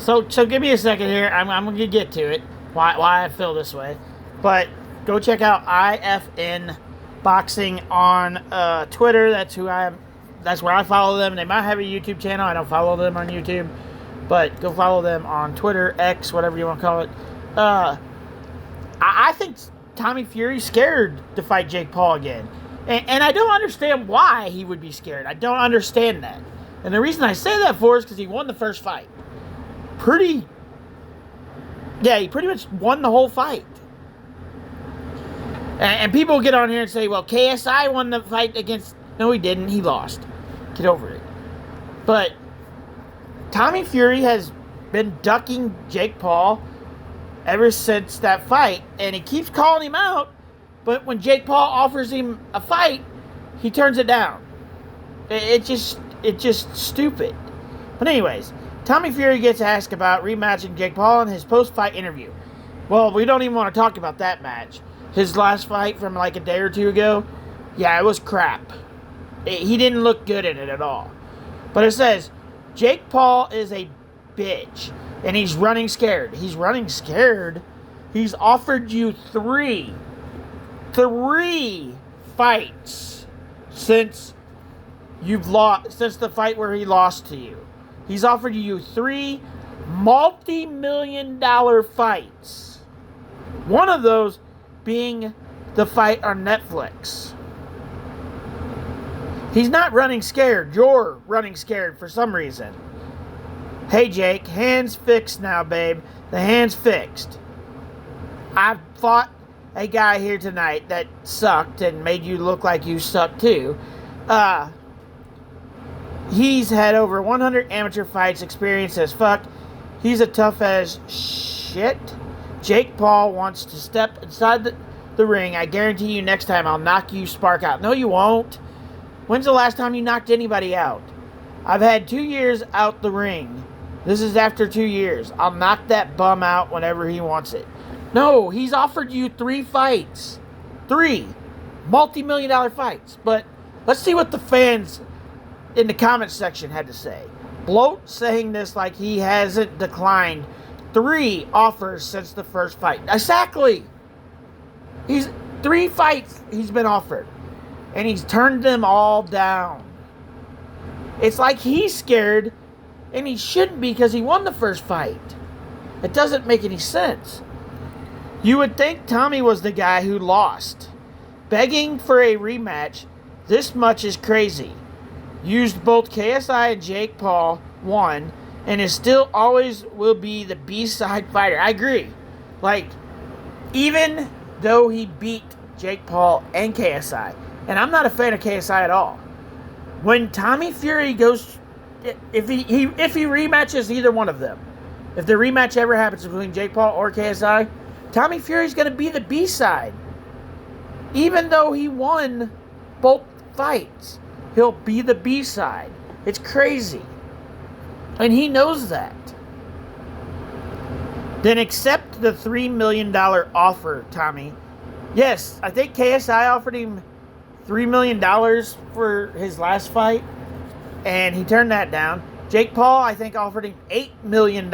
So give me a second here. I'm going to get to it. Why I feel this way. But go check out IFN Boxing on Twitter. That's where I follow them. They might have a YouTube channel. I don't follow them on YouTube. But go follow them on Twitter, X, whatever you want to call it. I think Tommy Fury's scared to fight Jake Paul again. And I don't understand why he would be scared. I don't understand that. And the reason I say that for is because he won the first fight. He pretty much won the whole fight. And people get on here and say, well, KSI won the fight against... No, he didn't. He lost. Get over it. But Tommy Fury has been ducking Jake Paul ever since that fight. And he keeps calling him out. But when Jake Paul offers him a fight, he turns it down. It's just stupid. But anyways, Tommy Fury gets asked about rematching Jake Paul in his post-fight interview. Well, we don't even want to talk about that match. His last fight from like a day or two ago, yeah, it was crap. He didn't look good in it at all. But it says, Jake Paul is a bitch, and he's running scared. He's running scared? He's offered you three fights since the fight where he lost to you. He's offered you 3 multi-million-dollar fights. One of those being the fight on Netflix. He's not running scared. You're running scared for some reason. Hey, Jake, hands fixed now, babe. The hand's fixed. I've fought a guy here tonight that sucked and made you look like you sucked too. He's had over 100 amateur fights, experience as fuck. He's a tough as shit. Jake Paul wants to step inside the ring. I guarantee you next time I'll knock you spark out. No, you won't. When's the last time you knocked anybody out? I've had 2 years out the ring. This is after 2 years. I'll knock that bum out whenever he wants it. No, he's offered you 3 fights. 3 multi-million-dollar fights. But let's see what the fans in the comments section had to say. Bloat saying this like he hasn't declined 3 offers since the first fight. Exactly. He's 3 fights he's been offered. And he's turned them all down. It's like he's scared. And he shouldn't be because he won the first fight. It doesn't make any sense. You would think Tommy was the guy who lost. Begging for a rematch this much is crazy. Used both KSI and Jake Paul, won, and is still always will be the B-side fighter. I agree. Like, even though he beat Jake Paul and KSI, and I'm not a fan of KSI at all, when Tommy Fury goes, if he rematches either one of them, if the rematch ever happens between Jake Paul or KSI, Tommy Fury's going to be the B-side. Even though he won both fights, he'll be the B-side. It's crazy. And he knows that. Then accept the $3 million offer, Tommy. Yes, I think KSI offered him $3 million for his last fight, and he turned that down. Jake Paul, I think, offered him $8 million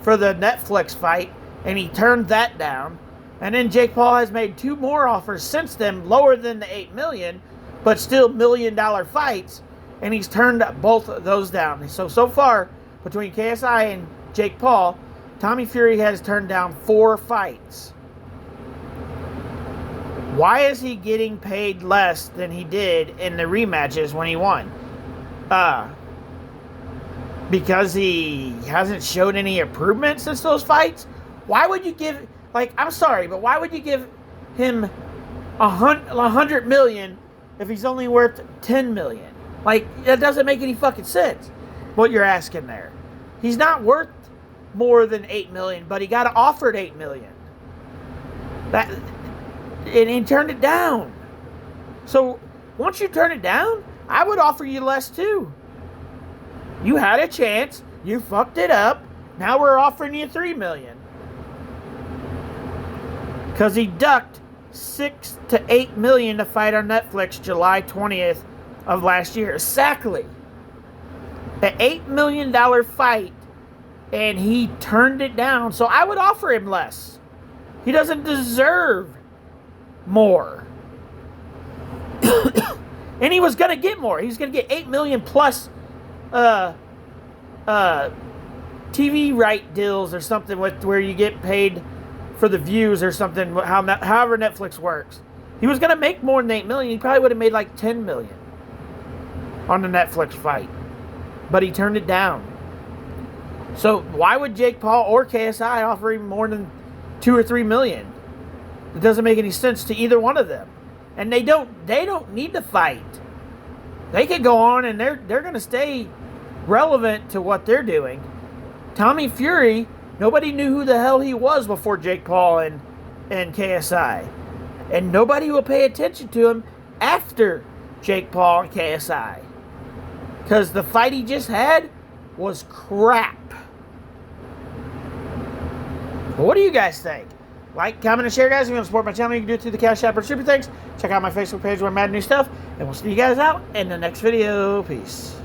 for the Netflix fight, and he turned that down. And then Jake Paul has made 2 more offers since then, lower than the $8 million, but still $1 million fights, and he's turned both of those down. So far, between KSI and Jake Paul, Tommy Fury has turned down 4 fights. Why is he getting paid less than he did in the rematches when he won? Because he hasn't showed any improvement since those fights? Why would you give, I'm sorry, but why would you give him $100 million if he's only worth $10 million? That doesn't make any fucking sense, what you're asking there. He's not worth more than $8 million, but he got offered $8 million. And he turned it down. So, once you turn it down, I would offer you less too. You had a chance, you fucked it up, now we're offering you $3 million. Because he ducked $6 to $8 million to fight on Netflix July 20th of last year. Exactly. The $8 million fight and he turned it down. So I would offer him less. He doesn't deserve more. And he was going to get more. He was going to get 8 million plus TV right deals or something with where you get paid for the views or something, however Netflix works. He was going to make more than 8 million. He probably would have made like 10 million on the Netflix fight. But he turned it down. So why would Jake Paul or KSI offer him more than 2 or 3 million? It doesn't make any sense to either one of them. And they don't need to fight. They could go on and they're going to stay relevant to what they're doing. Tommy Fury, nobody knew who the hell he was before Jake Paul and KSI. And nobody will pay attention to him after Jake Paul and KSI. Because the fight he just had was crap. But what do you guys think? Like, comment, and share, guys. If you want to support my channel, you can do it through the Cash App or Super Thanks. Check out my Facebook page where I'm adding new stuff. And we'll see you guys out in the next video. Peace.